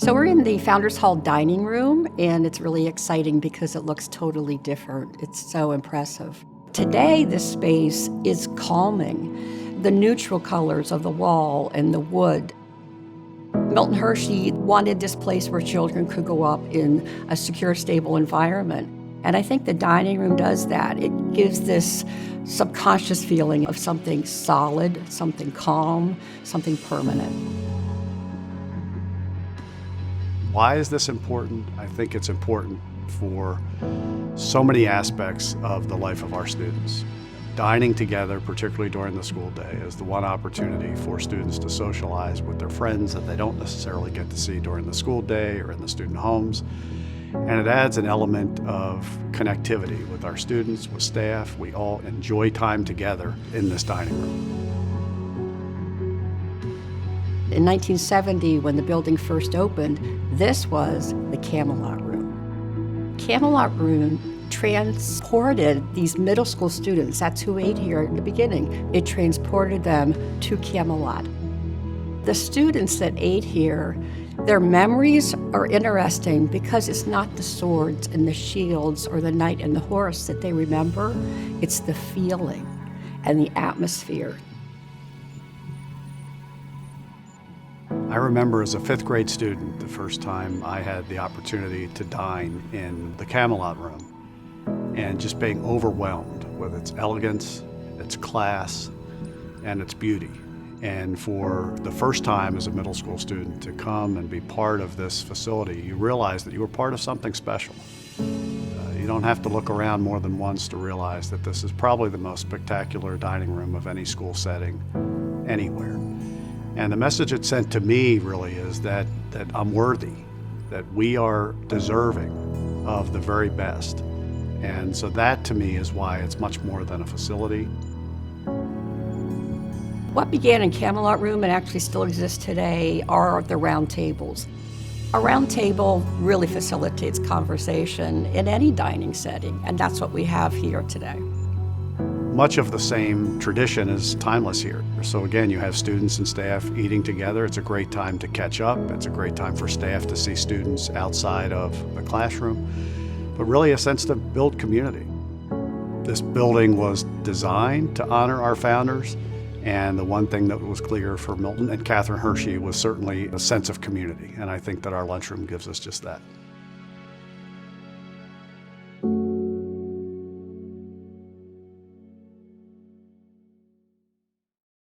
So we're in the Founders Hall dining room, and it's really exciting because it looks totally different. It's so impressive. Today, this space is calming. The neutral colors of the wall and the wood. Milton Hershey wanted this place where children could go up in a secure, stable environment. And I think the dining room does that. It gives this subconscious feeling of something solid, something calm, something permanent. Why is this important? I think it's important for so many aspects of the life of our students. Dining together, particularly during the school day, is the one opportunity for students to socialize with their friends that they don't necessarily get to see during the school day or in the student homes. And it adds an element of connectivity with our students, with staff. We all enjoy time together in this dining room. In 1970, when the building first opened, this was the Camelot Room. Camelot Room transported these middle school students, that's who ate here in the beginning, it transported them to Camelot. The students that ate here, their memories are interesting because it's not the swords and the shields or the knight and the horse that they remember, it's the feeling and the atmosphere. I remember as a fifth grade student, the first time I had the opportunity to dine in the Camelot Room and just being overwhelmed with its elegance, its class, and its beauty. And for the first time as a middle school student to come and be part of this facility, you realize that you were part of something special. You don't have to look around more than once to realize that this is probably the most spectacular dining room of any school setting anywhere. And the message it sent to me really is that I'm worthy, that we are deserving of the very best. And so that to me is why it's much more than a facility. What began in Camelot Room and actually still exists today are the round tables. A round table really facilitates conversation in any dining setting, and that's what we have here today. Much of the same tradition is timeless here. So again, you have students and staff eating together. It's a great time to catch up. It's a great time for staff to see students outside of the classroom, but really a sense to build community. This building was designed to honor our founders, and the one thing that was clear for Milton and Catherine Hershey was certainly a sense of community, and I think that our lunchroom gives us just that.